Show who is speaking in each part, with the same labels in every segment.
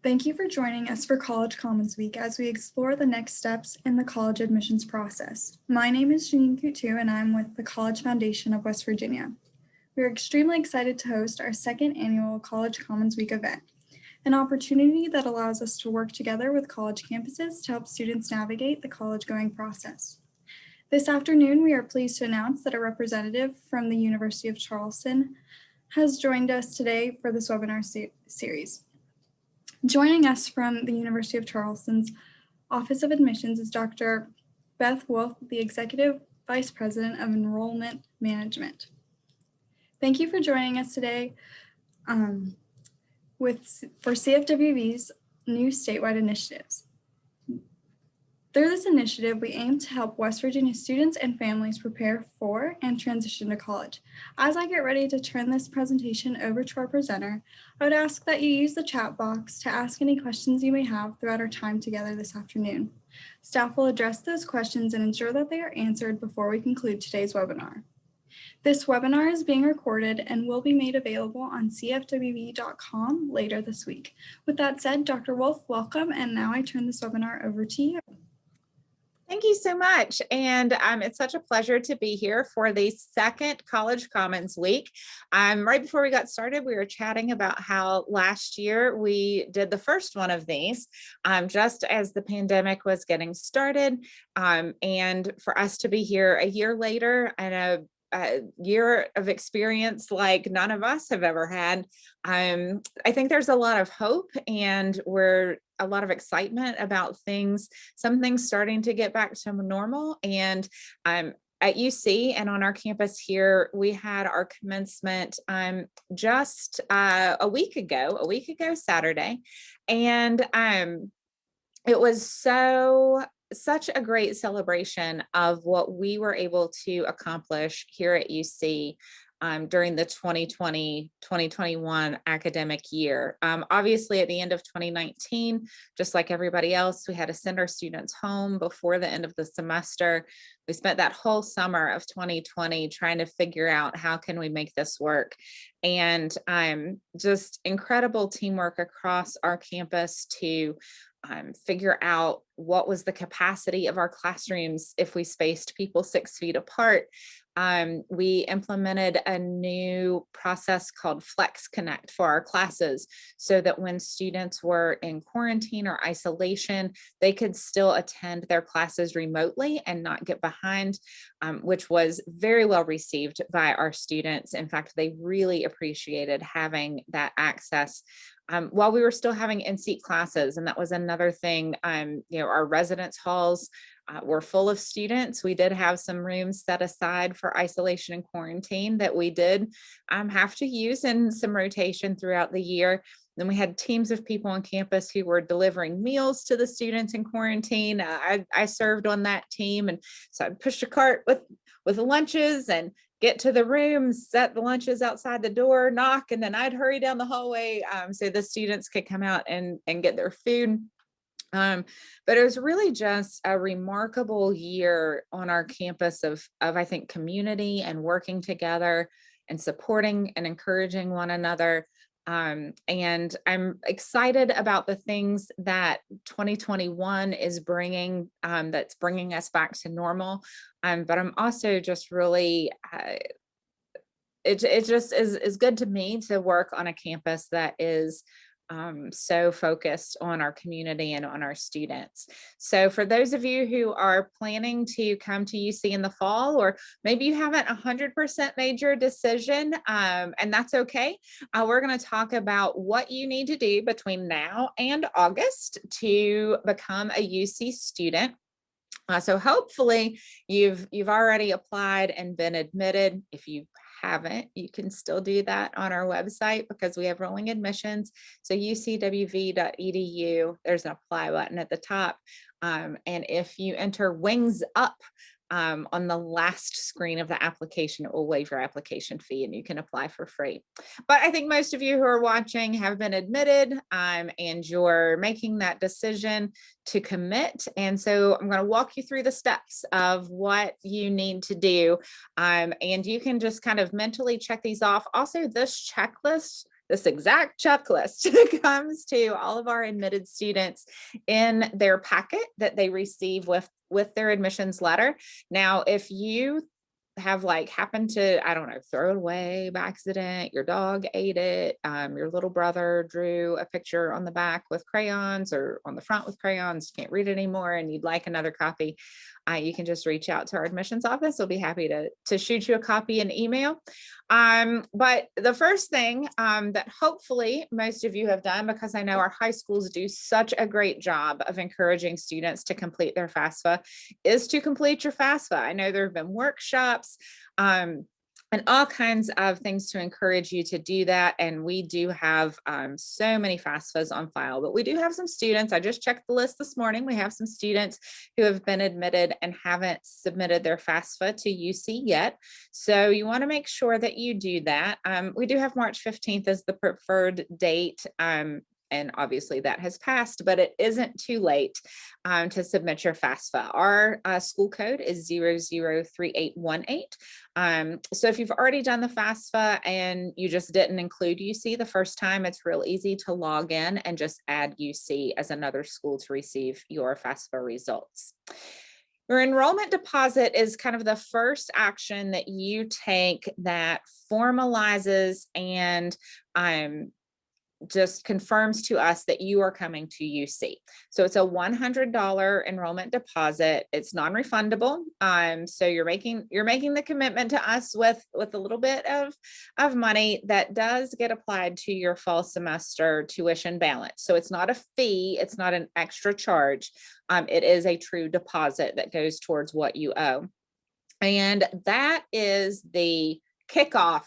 Speaker 1: Thank you for joining us for College Commons Week as we explore the next steps in the college admissions process. My name is Janine Coutu and I'm with the College Foundation of West Virginia. We are extremely excited to host our second annual College Commons Week event, an opportunity that allows us to work together with college campuses to help students navigate the college-going process. This afternoon, we are pleased to announce that a representative from the University of Charleston has joined us today for this webinar series. Joining us from the University of Charleston's Office of Admissions is Dr. Beth Wolf, the Executive Vice President of Enrollment Management. Thank you for joining us today for CFWV's new statewide initiatives. Through this initiative, we aim to help West Virginia students and families prepare for and transition to college. As I get ready to turn this presentation over to our presenter, I would ask that you use the chat box to ask any questions you may have throughout our time together this afternoon. Staff will address those questions and ensure that they are answered before we conclude today's webinar. This webinar is being recorded and will be made available on cfwv.com later this week. With that said, Dr. Wolf, welcome, and now I turn this webinar over to you.
Speaker 2: Thank you so much. And it's such a pleasure to be here for the second College Commons Week. Right before we got started, we were chatting about how last year we did the first one of these just as the pandemic was getting started. And for us to be here a year later and a year of experience like none of us have ever had, I think there's a lot of hope and a lot of excitement about some things starting to get back to normal. And at UC and on our campus here, we had our commencement just a week ago Saturday. And it was such a great celebration of what we were able to accomplish here at UC during the 2020-2021 academic year. Obviously, at the end of 2019, just like everybody else, we had to send our students home before the end of the semester. We spent that whole summer of 2020 trying to figure out how can we make this work. And just incredible teamwork across our campus to figure out what was the capacity of our classrooms if we spaced people 6 feet apart. We implemented a new process called Flex Connect for our classes so that when students were in quarantine or isolation, they could still attend their classes remotely and not get behind, which was very well received by our students. In fact, they really appreciated having that access while we were still having in-seat classes. And that was another thing. Our residence halls were full of students. We did have some rooms set aside for isolation and quarantine that we did have to use in some rotation throughout the year. Then we had teams of people on campus who were delivering meals to the students in quarantine. I served on that team. And so I'd push a cart with lunches and get to the room, set the lunches outside the door, knock, and then I'd hurry down the hallway so the students could come out and get their food. But it was really just a remarkable year on our campus of I think, community and working together and supporting and encouraging one another. And I'm excited about the things that 2021 is bringing, that's bringing us back to normal. But I'm also just really, it just is good to me to work on a campus that is so focused on our community and on our students. So for those of you who are planning to come to UC in the fall, or maybe you haven't 100% made your decision, and that's okay. We're going to talk about what you need to do between now and August to become a UC student. So hopefully you've already applied and been admitted. If you haven't, you can still do that on our website because we have rolling admissions. So ucwv.edu, there's an apply button at the top. And if you enter Wings Up on the last screen of the application, it will waive your application fee and you can apply for free. But I think most of you who are watching have been admitted and you're making that decision to commit. And so I'm going to walk you through the steps of what you need to do. And you can just kind of mentally check these off. Also, this checklist this exact checklist comes to all of our admitted students in their packet that they receive with their admissions letter. Now, if you have happened to, I don't know, throw it away by accident, your dog ate it, your little brother drew a picture on the back with crayons or on the front with crayons, can't read it anymore, and you'd like another copy, you can just reach out to our admissions office. We'll be happy to shoot you a copy in email. But the first thing that hopefully most of you have done, because I know our high schools do such a great job of encouraging students to complete their FAFSA, is to complete your FAFSA. I know there have been workshops and all kinds of things to encourage you to do that. And we do have so many FAFSAs on file, but we do have some students. I just checked the list this morning. We have some students who have been admitted and haven't submitted their FAFSA to UC yet. So you want to make sure that you do that. We do have March 15th as the preferred date. And obviously that has passed, but it isn't too late to submit your FAFSA. Our school code is 003818. So if you've already done the FAFSA and you just didn't include UC the first time, it's real easy to log in and just add UC as another school to receive your FAFSA results. Your enrollment deposit is kind of the first action that you take that formalizes and just confirms to us that you are coming to UC. So it's a $100 enrollment deposit. It's non-refundable. So you're making the commitment to us with a little bit of money that does get applied to your fall semester tuition balance. So it's not a fee. It's not an extra charge. It is a true deposit that goes towards what you owe. And that is the kickoff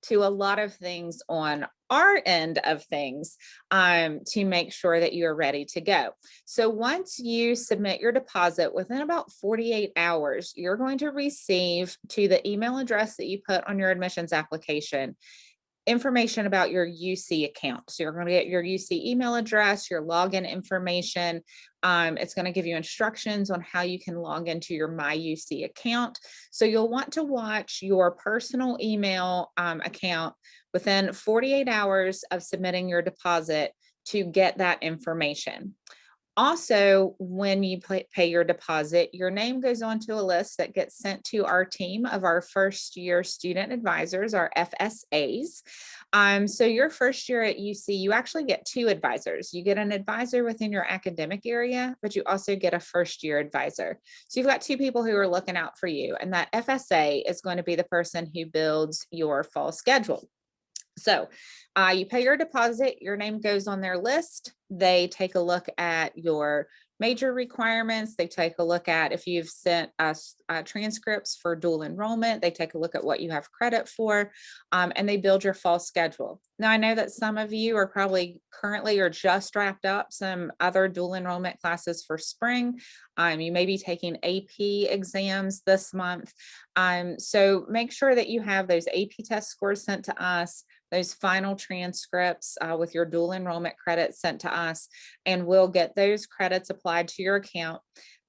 Speaker 2: to a lot of things on our end of things to make sure that you're ready to go. So once you submit your deposit, within about 48 hours, you're going to receive to the email address that you put on your admissions application information about your UC account. So you're going to get your UC email address, your login information. It's going to give you instructions on how you can log into your My UC account. So you'll want to watch your personal email account within 48 hours of submitting your deposit to get that information. Also, when you pay your deposit, your name goes onto a list that gets sent to our team of our first year student advisors, our FSAs. So your first year at UC, you actually get two advisors. You get an advisor within your academic area, but you also get a first year advisor. So you've got two people who are looking out for you, and that FSA is going to be the person who builds your fall schedule. So you pay your deposit, your name goes on their list. They take a look at your major requirements. They take a look at if you've sent us transcripts for dual enrollment. They take a look at what you have credit for, and they build your fall schedule. Now, I know that some of you are probably currently or just wrapped up some other dual enrollment classes for spring. You may be taking AP exams this month. So make sure that you have those AP test scores sent to us, those final transcripts with your dual enrollment credits sent to us, and we'll get those credits applied to your account.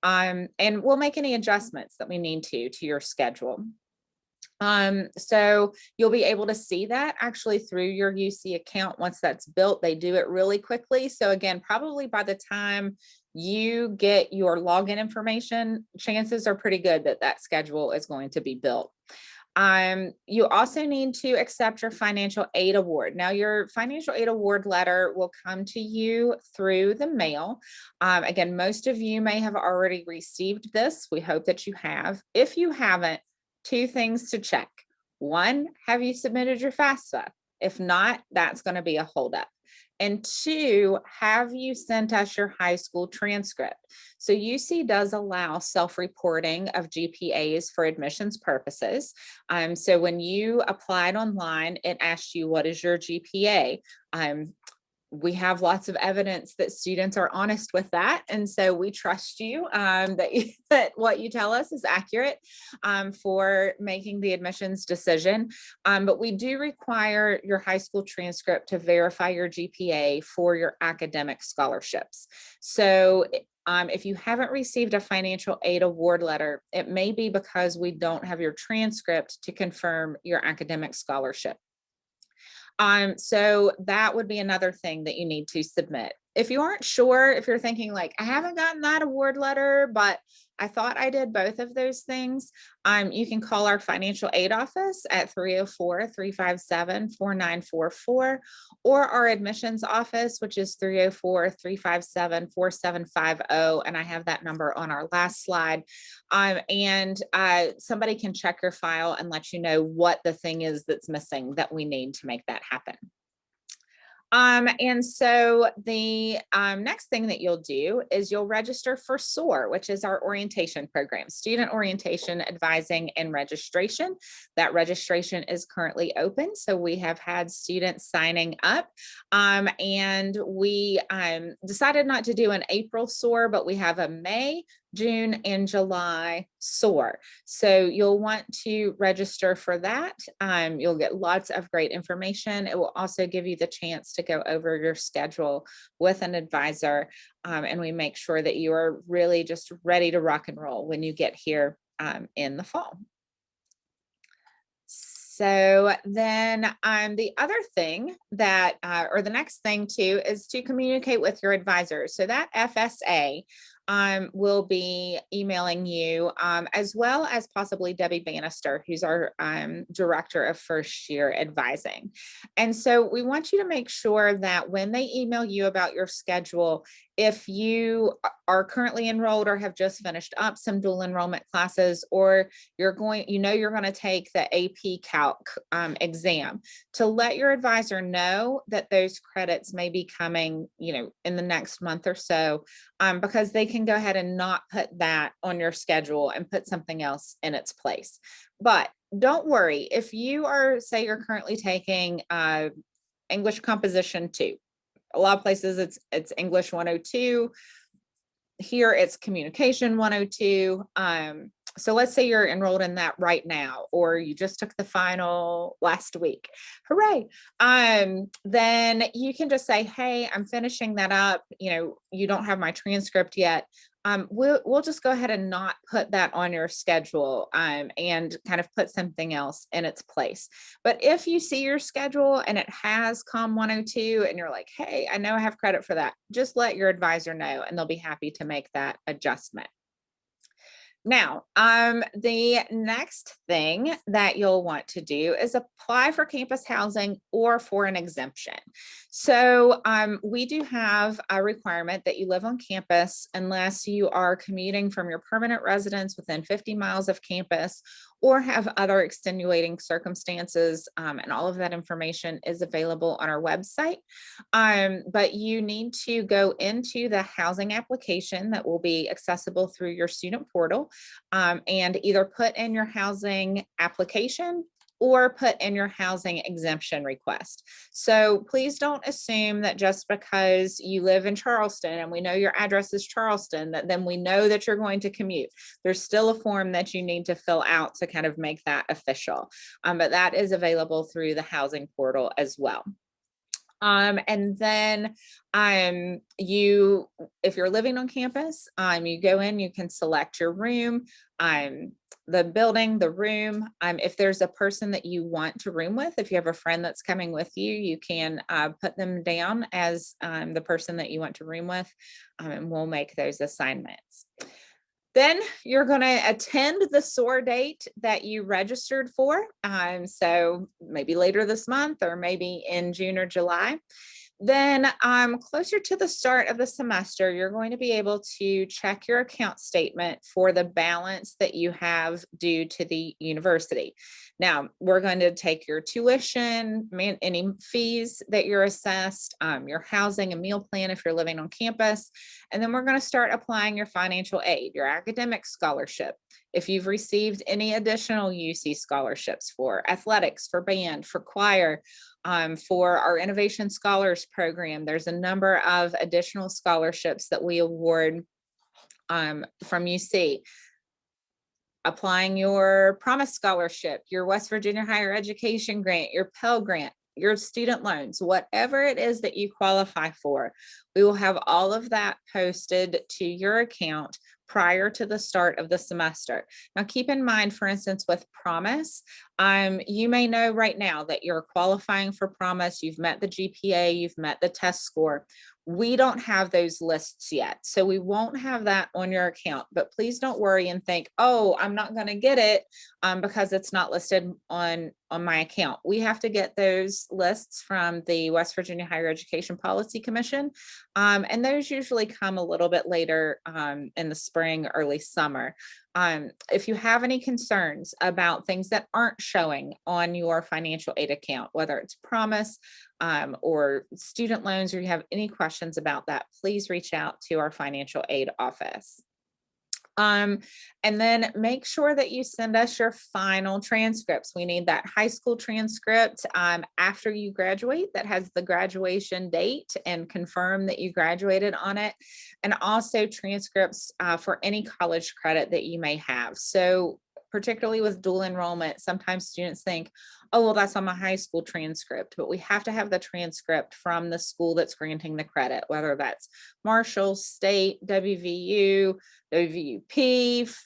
Speaker 2: And we'll make any adjustments that we need to your schedule. So you'll be able to see that actually through your UC account. Once that's built, they do it really quickly. So again, probably by the time you get your login information, chances are pretty good that that schedule is going to be built. You also need to accept your financial aid award. Now, your financial aid award letter will come to you through the mail. Again, most of you may have already received this. We hope that you have. If you haven't, two things to check. One, have you submitted your FAFSA? If not, that's going to be a holdup. And two, have you sent us your high school transcript? So UC does allow self-reporting of GPAs for admissions purposes. So when you applied online, it asked you, what is your GPA? We have lots of evidence that students are honest with that. And so we trust you that what you tell us is accurate for making the admissions decision. But we do require your high school transcript to verify your GPA for your academic scholarships. So if you haven't received a financial aid award letter, it may be because we don't have your transcript to confirm your academic scholarship. So that would be another thing that you need to submit. If you aren't sure, if you're thinking like, I haven't gotten that award letter, but I thought I did both of those things, you can call our financial aid office at 304-357-4944, or our admissions office, which is 304-357-4750. And I have that number on our last slide. And somebody can check your file and let you know what the thing is that's missing that we need to make that happen. And so the next thing that you'll do is you'll register for Soar, which is our orientation program, student orientation, advising, and registration. That registration is currently open. So we have had students signing up, and we decided not to do an April Soar, but we have a May, June, and July Soar. So you'll want to register for that. You'll get lots of great information. It will also give you the chance to go over your schedule with an advisor. And we make sure that you are really just ready to rock and roll when you get here in the fall. So then the other thing that, or the next thing too, is to communicate with your advisor. So that FSA will be emailing you, as well as possibly Debbie Bannister, who's our director of first year advising. And so we want you to make sure that when they email you about your schedule, if you are currently enrolled or have just finished up some dual enrollment classes, or you're going to take the AP Calc exam, to let your advisor know that those credits may be coming, in the next month or so, because they can go ahead and not put that on your schedule and put something else in its place. But don't worry, if you are, say you're currently taking English Composition 2, a lot of places it's English 102. Here it's Communication 102. So let's say you're enrolled in that right now, or you just took the final last week. Hooray. Then you can just say, hey, I'm finishing that up. You don't have my transcript yet. We'll just go ahead and not put that on your schedule, and kind of put something else in its place. But if you see your schedule and it has Com 102 and you're like, hey, I know I have credit for that, just let your advisor know and they'll be happy to make that adjustment. Now, the next thing that you'll want to do is apply for campus housing or for an exemption. So we do have a requirement that you live on campus unless you are commuting from your permanent residence within 50 miles of campus, or have other extenuating circumstances, and all of that information is available on our website. But you need to go into the housing application that will be accessible through your student portal, and either put in your housing application or put in your housing exemption request. So please don't assume that just because you live in Charleston and we know your address is Charleston, that then we know that you're going to commute. There's still a form that you need to fill out to kind of make that official. But that is available through the housing portal as well. And then if you're living on campus, you go in, you can select your room, the building, the room. If there's a person that you want to room with, if you have a friend that's coming with you, you can put them down as the person that you want to room with, and we'll make those assignments. Then you're going to attend the SOAR date that you registered for. So maybe later this month, or maybe in June or July. Then closer to the start of the semester, you're going to be able to check your account statement for the balance that you have due to the university. Now, we're going to take your tuition, any fees that you're assessed, your housing and meal plan if you're living on campus, and then we're going to start applying your financial aid, your academic scholarship. If you've received any additional UC scholarships for athletics, for band, for choir, for our Innovation Scholars Program, there's a number of additional scholarships that we award from UC. Applying your Promise Scholarship, your West Virginia Higher Education Grant, your Pell Grant, your student loans, whatever it is that you qualify for, we will have all of that posted to your account prior to the start of the semester. Now, keep in mind, for instance, with Promise, you may know right now that you're qualifying for Promise, you've met the GPA, you've met the test score. We don't have those lists yet, so we won't have that on your account, but please don't worry and think, oh, I'm not going to get it because it's not listed on my account. We have to get those lists from the West Virginia Higher Education Policy Commission, and those usually come a little bit later in the spring, early summer. If you have any concerns about things that aren't showing on your financial aid account, whether it's Promise or student loans, or you have any questions about that, please reach out to our financial aid office. And then make sure that you send us your final transcripts. We need that high school transcript after you graduate that has the graduation date and confirm that you graduated on it, and also transcripts for any college credit that you may have. So particularly with dual enrollment, sometimes students think, oh, well, that's on my high school transcript, but we have to have the transcript from the school that's granting the credit, whether that's Marshall, State, WVU, WVUP,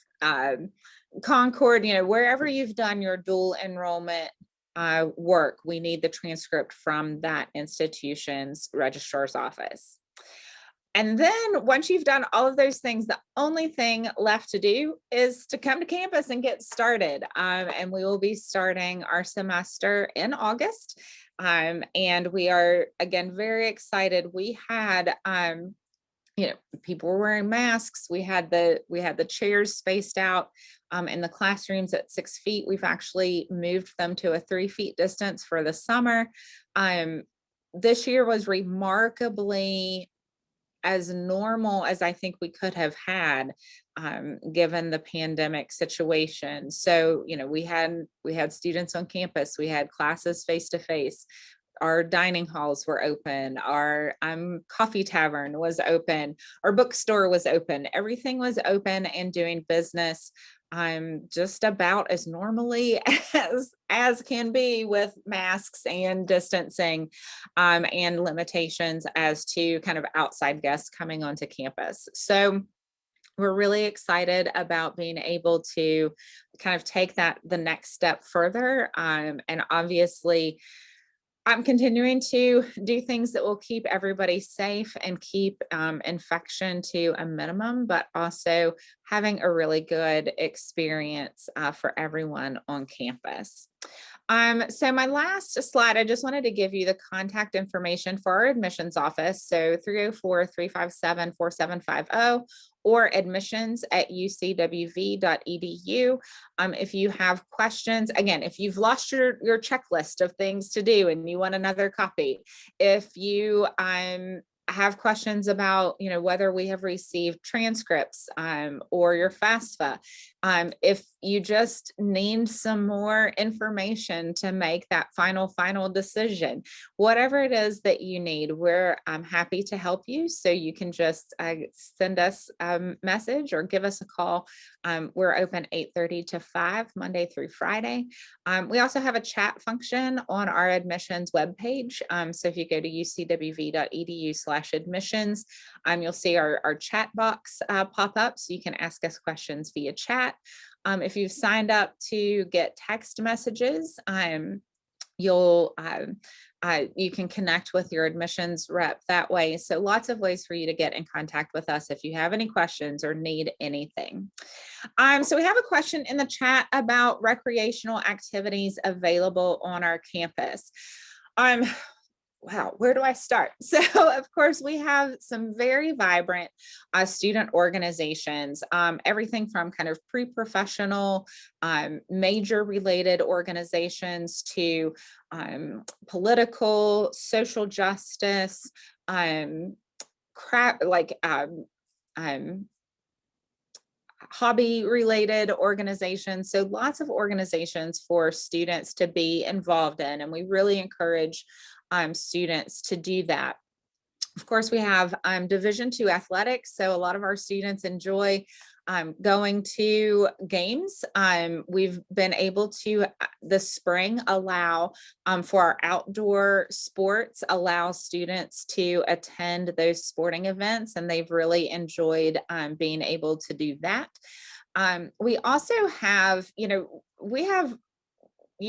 Speaker 2: Concord, wherever you've done your dual enrollment work, we need the transcript from that institution's registrar's office. And then once you've done all of those things, the only thing left to do is to come to campus and get started. And we will be starting our semester in August. And we are, again, very excited. We had, people were wearing masks. We had the chairs spaced out in the classrooms at 6 feet. We've actually moved them to a 3 feet distance for the summer. This year was remarkably as normal as I think we could have had, given the pandemic situation. So, we had students on campus, we had classes face to face. Our dining halls were open, our coffee tavern was open, our bookstore was open, everything was open and doing business just about as normally as can be, with masks and distancing and limitations as to kind of outside guests coming onto campus. So we're really excited about being able to kind of take that the next step further. And obviously, I'm continuing to do things that will keep everybody safe and keep infection to a minimum, but also having a really good experience for everyone on campus. So my last slide, I just wanted to give you the contact information for our admissions office. So 304-357-4750 or admissions@ucwv.edu. If you have questions, again, if you've lost your checklist of things to do and you want another copy, if you have questions about, whether we have received transcripts or your FAFSA, if you just need some more information to make that final decision, whatever it is that you need, we're happy to help you. So you can just send us a message or give us a call. We're open 8:30 to 5 Monday through Friday. We also have a chat function on our admissions webpage. So if you go to ucwv.edu/admissions, you'll see our chat box pop up, so you can ask us questions via chat. If you've signed up to get text messages, you can connect with your admissions rep that way. So lots of ways for you to get in contact with us if you have any questions or need anything. So we have a question in the chat about recreational activities available on our campus. Wow, where do I start? So of course, we have some very vibrant student organizations, everything from kind of pre-professional, major related organizations to political, social justice, hobby related organizations. So lots of organizations for students to be involved in, and we really encourage students to do that. Of course, we have Division II athletics. So a lot of our students enjoy Going to games. We've been able to this spring allow for our outdoor sports, allow students to attend those sporting events, and they've really enjoyed being able to do that. We also have, you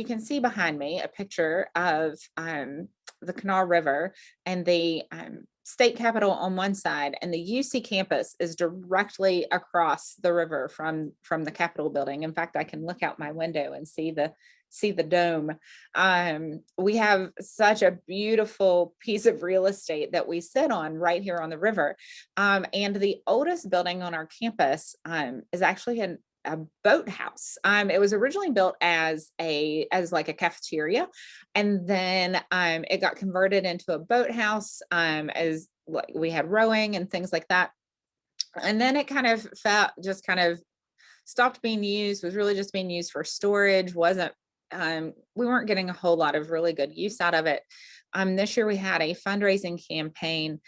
Speaker 2: can see behind me a picture of the Canal River and the state capitol on one side, and the UC campus is directly across the river from the Capitol building. In fact, I can look out my window and see the dome. We have such a beautiful piece of real estate that we sit on right here on the river. And the oldest building on our campus is actually a boathouse. It was originally built as like a cafeteria, and then it got converted into a boathouse as like we had rowing and things like that. And then it kind of stopped being used, was really just being used for storage. We weren't getting a whole lot of really good use out of it. This year we had a fundraising campaign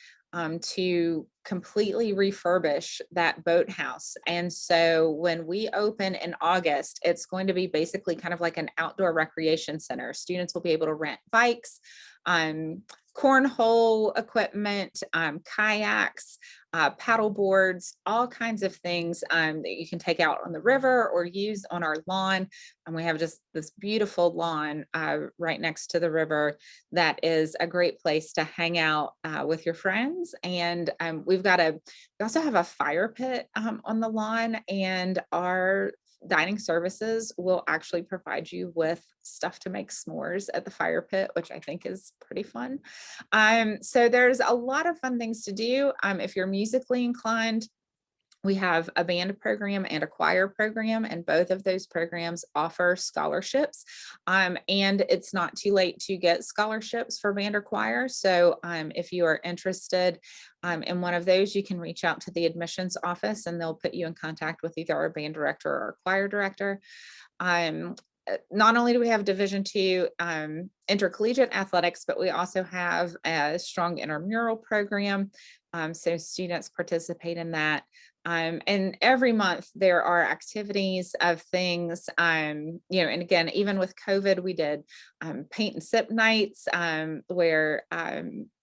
Speaker 2: to completely refurbish that boathouse. And so when we open in August, it's going to be basically kind of like an outdoor recreation center. Students will be able to rent bikes, cornhole equipment, kayaks, paddle boards, all kinds of things that you can take out on the river or use on our lawn. And we have just this beautiful lawn right next to the river that is a great place to hang out with your friends. And we also have a fire pit on the lawn, and our dining services will actually provide you with stuff to make s'mores at the fire pit, which I think is pretty fun. So there's a lot of fun things to do. If you're musically inclined, we have a band program and a choir program, and both of those programs offer scholarships. And it's not too late to get scholarships for band or choir. So if you are interested in one of those, you can reach out to the admissions office and they'll put you in contact with either our band director or our choir director. Not only do we have Division II intercollegiate athletics, but we also have a strong intramural program. So students participate in that. And every month there are activities of things, and again, even with COVID, we did paint and sip nights where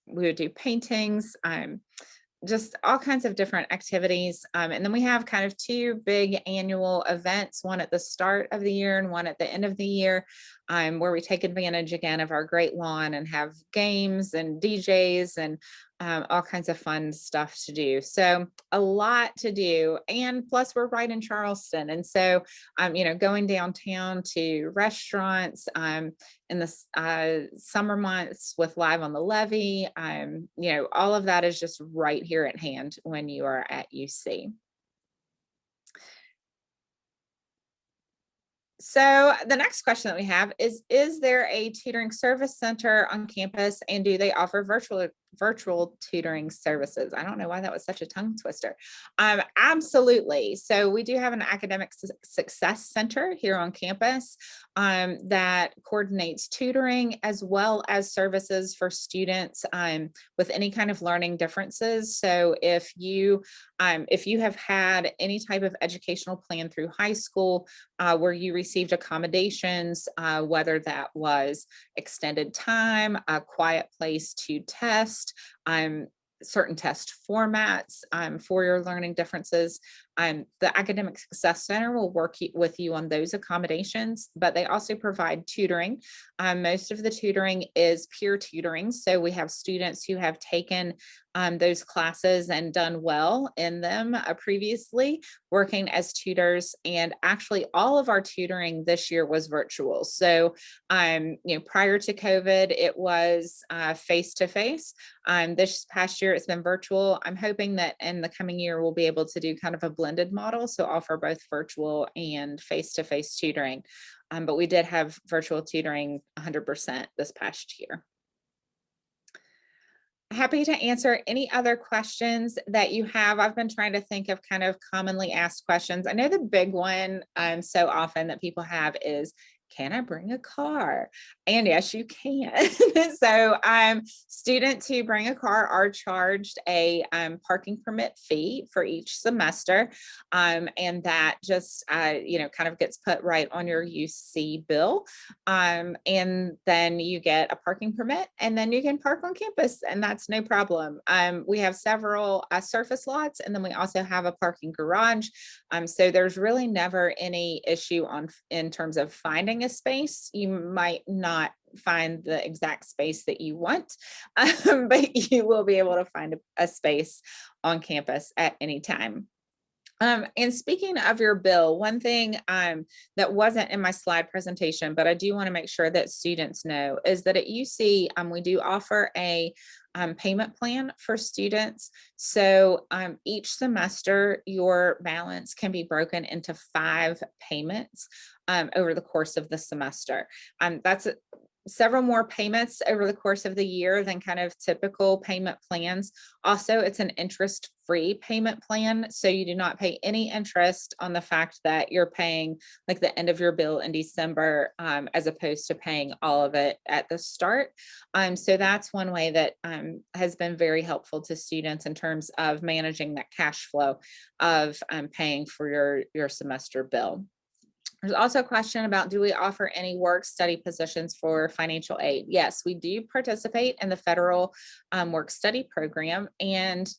Speaker 2: we would do paintings, just all kinds of different activities. And then we have kind of two big annual events, one at the start of the year and one at the end of the year, where we take advantage again of our great lawn and have games and DJs and all kinds of fun stuff to do. So a lot to do. And plus we're right in Charleston. And so, going downtown to restaurants in the summer months with Live on the Levee, all of that is just right here at hand when you are at UC. So the next question that we have is there a tutoring service center on campus, and do they offer virtual tutoring services? I don't know why that was such a tongue twister. Absolutely. So we do have an academic success center here on campus that coordinates tutoring as well as services for students with any kind of learning differences. So if you have had any type of educational plan through high school where you received accommodations, whether that was extended time, a quiet place to test, certain test formats for your learning differences, the Academic Success Center will work with you on those accommodations, but they also provide tutoring. Most of the tutoring is peer tutoring. So we have students who have taken those classes and done well in them previously, working as tutors. And actually all of our tutoring this year was virtual. So, prior to COVID, it was face-to-face. This past year, it's been virtual. I'm hoping that in the coming year, we'll be able to do kind of a blended model. So offer both virtual and face-to-face tutoring. But we did have virtual tutoring 100% this past year. Happy to answer any other questions that you have. I've been trying to think of kind of commonly asked questions. I know the big one so often that people have is, can I bring a car? And yes, you can. So students who bring a car are charged a parking permit fee for each semester. And that just, kind of gets put right on your UC bill. And then you get a parking permit and then you can park on campus, and that's no problem. We have several surface lots, and then we also have a parking garage. So there's really never any issue in terms of finding a space. You might not find the exact space that you want, but you will be able to find a space on campus at any time. And speaking of your bill, one thing that wasn't in my slide presentation, but I do want to make sure that students know, is that at UC, we do offer a payment plan for students. So each semester, your balance can be broken into 5 payments over the course of the semester. That's several more payments over the course of the year than kind of typical payment plans. Also, it's an interest-free payment plan, so you do not pay any interest on the fact that you're paying like the end of your bill in December, as opposed to paying all of it at the start. So that's one way that has been very helpful to students in terms of managing that cash flow of paying for your semester bill. There's also a question about, do we offer any work study positions for financial aid? Yes, we do participate in the federal work study program. And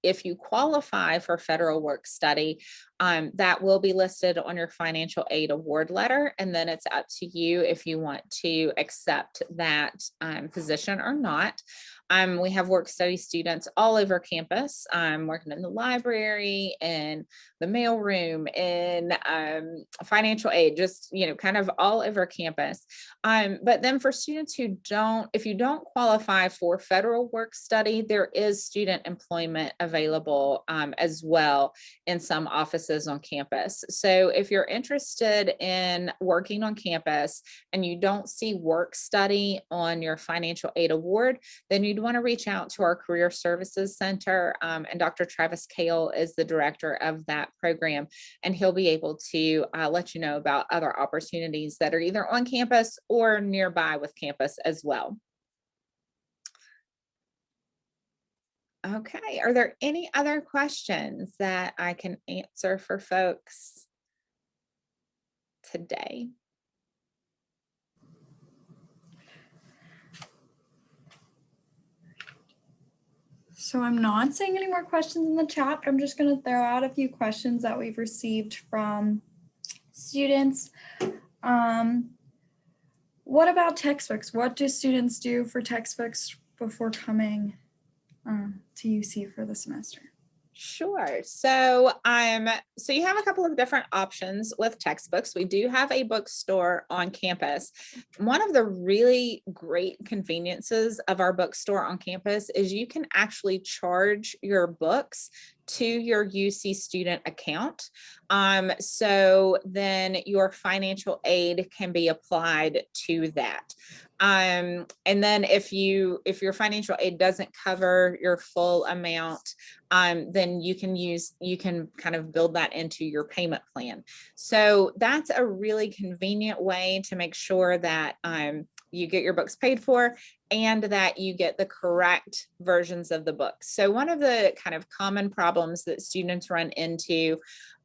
Speaker 2: if you qualify for federal work study, that will be listed on your financial aid award letter. And then it's up to you if you want to accept that position or not. We have work study students all over campus, working in the library, in the mailroom, in financial aid, just, kind of all over campus. But then for students if you don't qualify for federal work study, there is student employment available as well in some offices on campus. So if you're interested in working on campus and you don't see work study on your financial aid award, then you'd want to reach out to our Career Services Center, and Dr. Travis Kale is the director of that program, and he'll be able to let you know about other opportunities that are either on campus or nearby with campus as well. Okay, are there any other questions that I can answer for folks today?
Speaker 1: So I'm not seeing any more questions in the chat, but I'm just going to throw out a few questions that we've received from students. What about textbooks? What do students do for textbooks before coming to UC for the semester?
Speaker 2: Sure. So you have a couple of different options with textbooks. We do have a bookstore on campus. One of the really great conveniences of our bookstore on campus is you can actually charge your books to your UC student account. So then your financial aid can be applied to that. And then if your financial aid doesn't cover your full amount, then you can kind of build that into your payment plan. So that's a really convenient way to make sure that you get your books paid for and that you get the correct versions of the books. So one of the kind of common problems that students run into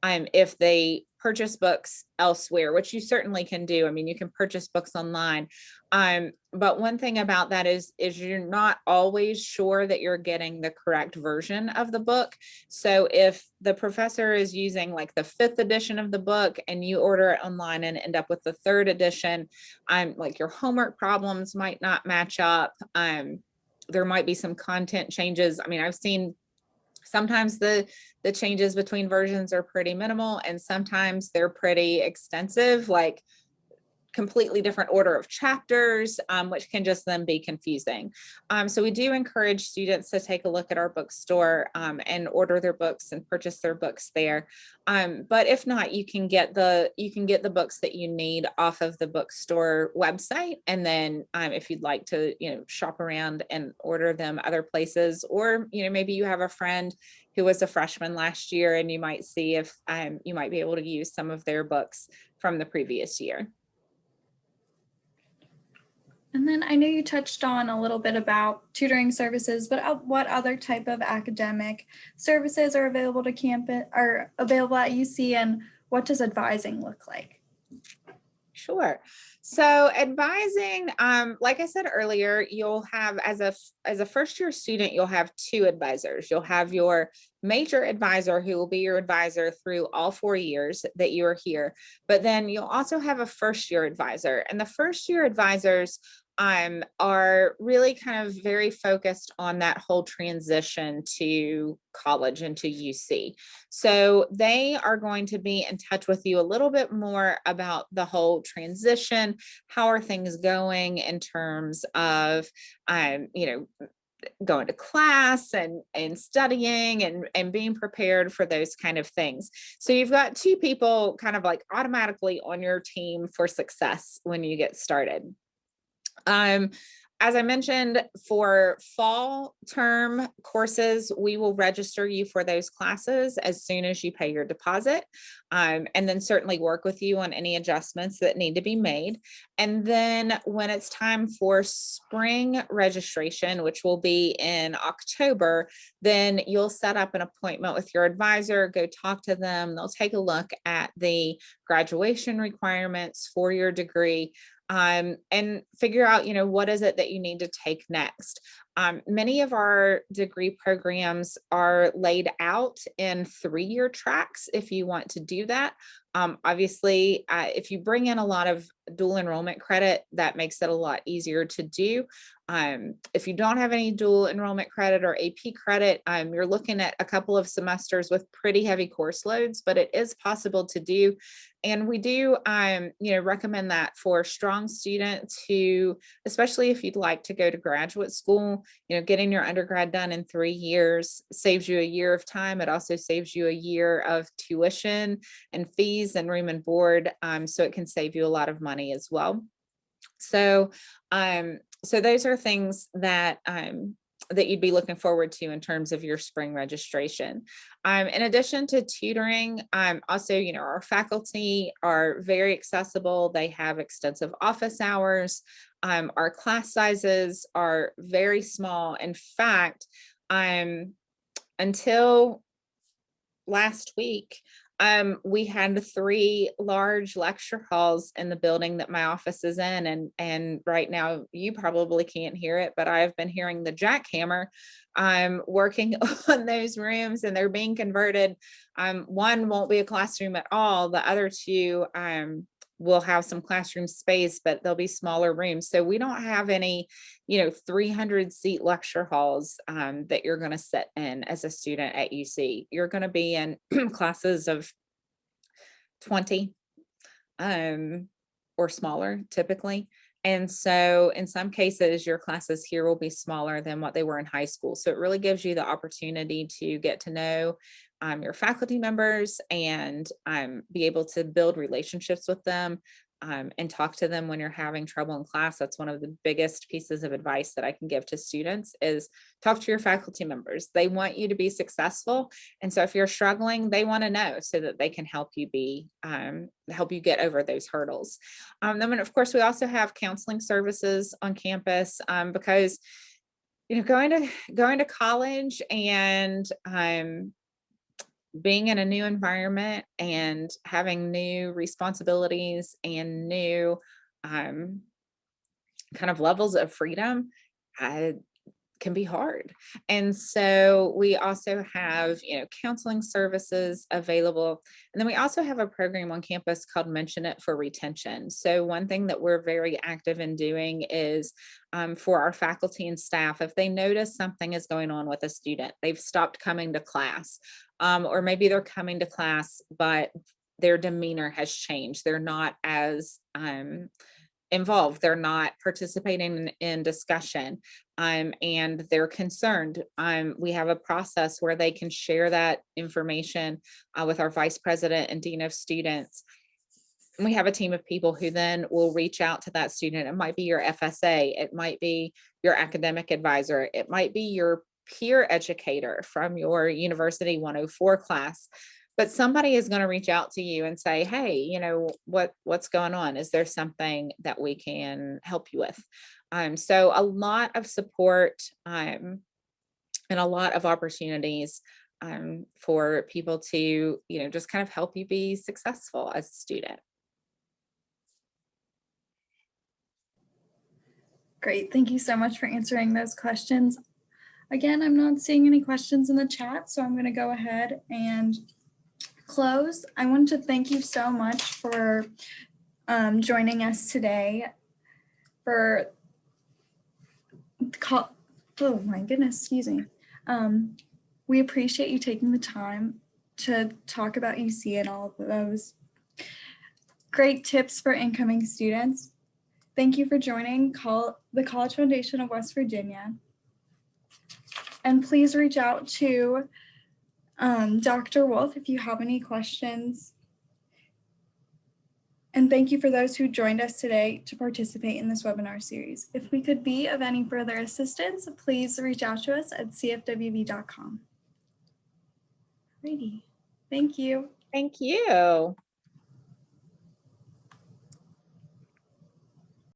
Speaker 2: if they purchase books elsewhere, which you certainly can do. I mean, you can purchase books online. But one thing about that is you're not always sure that you're getting the correct version of the book. So if the professor is using like the 5th edition of the book and you order it online and end up with the 3rd edition, like your homework problems might not match up. There might be some content changes. I mean, I've seen sometimes the changes between versions are pretty minimal, and sometimes they're pretty extensive, like completely different order of chapters, which can just then be confusing. So we do encourage students to take a look at our bookstore and order their books and purchase their books there. But if not, you can get the books that you need off of the bookstore website. And then if you'd like to, shop around and order them other places, or, maybe you have a friend who was a freshman last year and you might see if you might be able to use some of their books from the previous year.
Speaker 1: And then I know you touched on a little bit about tutoring services, but what other type of academic services are available to campus, are available at UC, and what does advising look like?
Speaker 2: Sure. So advising, like I said earlier, you'll have as a first year student, you'll have two advisors. You'll have your major advisor who will be your advisor through all 4 years that you are here. But then you'll also have a first year advisor, and the first year advisors are really kind of very focused on that whole transition to college and to UC. So they are going to be in touch with you a little bit more about the whole transition. How are things going in terms of, going to class and studying and being prepared for those kind of things. So you've got two people kind of like automatically on your team for success when you get started. As I mentioned, for fall term courses, we will register you for those classes as soon as you pay your deposit, and then certainly work with you on any adjustments that need to be made. And then when it's time for spring registration, which will be in October, then you'll set up an appointment with your advisor, go talk to them. They'll take a look at the graduation requirements for your degree, and figure out, what is it that you need to take next. Many of our degree programs are laid out in 3-year tracks if you want to do that. Obviously, if you bring in a lot of dual enrollment credit, that makes it a lot easier to do. If you don't have any dual enrollment credit or AP credit, you're looking at a couple of semesters with pretty heavy course loads, but it is possible to do. And we do, recommend that for strong students who, especially if you'd like to go to graduate school, getting your undergrad done in 3 years saves you a year of time. It also saves you a year of tuition and fees and room and board. So it can save you a lot of money as well. So, so those are things that that you'd be looking forward to in terms of your spring registration. In addition to tutoring, also, our faculty are very accessible. They have extensive office hours. Our class sizes are very small. In fact, until last week, we had 3 large lecture halls in the building that my office is in. And right now you probably can't hear it, but I've been hearing the jackhammer. I'm working on those rooms and they're being converted. One won't be a classroom at all. The other 2, will have some classroom space, but they'll be smaller rooms. So we don't have any, 300 seat lecture halls that you're going to sit in as a student at UC. You're going to be in classes of 20 or smaller typically. And so in some cases, your classes here will be smaller than what they were in high school. So it really gives you the opportunity to get to know your faculty members and be able to build relationships with them and talk to them when you're having trouble in class. That's one of the biggest pieces of advice that I can give to students is talk to your faculty members. They want you to be successful. And so if you're struggling, they want to know so that they can help you help you get over those hurdles. Then of course, we also have counseling services on campus because, going to college and being in a new environment and having new responsibilities and new kind of levels of freedom can be hard. And so we also have, counseling services available. And then we also have a program on campus called Mention It for Retention. So one thing that we're very active in doing is for our faculty and staff, if they notice something is going on with a student, they've stopped coming to class, or maybe they're coming to class, but their demeanor has changed. They're not as involved. They're not participating in discussion, and they're concerned. We have a process where they can share that information with our vice president and dean of students. And we have a team of people who then will reach out to that student. It might be your FSA. It might be your academic advisor. It might be your peer educator from your University 104 class. but somebody is going to reach out to you and say, hey, you know, what's going on? Is there something that we can help you with? So a lot of support and a lot of opportunities for people to, you know, just kind of help you be successful as a student.
Speaker 1: Great. Thank you so much for answering those questions. Again, I'm not seeing any questions in the chat, so I'm going to go ahead and close. I want to thank you so much for joining us today for oh my goodness, excuse me. We appreciate you taking the time to talk about UC and all of those great tips for incoming students. Thank you for joining the College Foundation of West Virginia. And please reach out to Dr. Wolf if you have any questions. And thank you for those who joined us today to participate in this webinar series. If we could be of any further assistance, please reach out to us at cfwv.com. Alrighty, thank you.
Speaker 2: Thank you.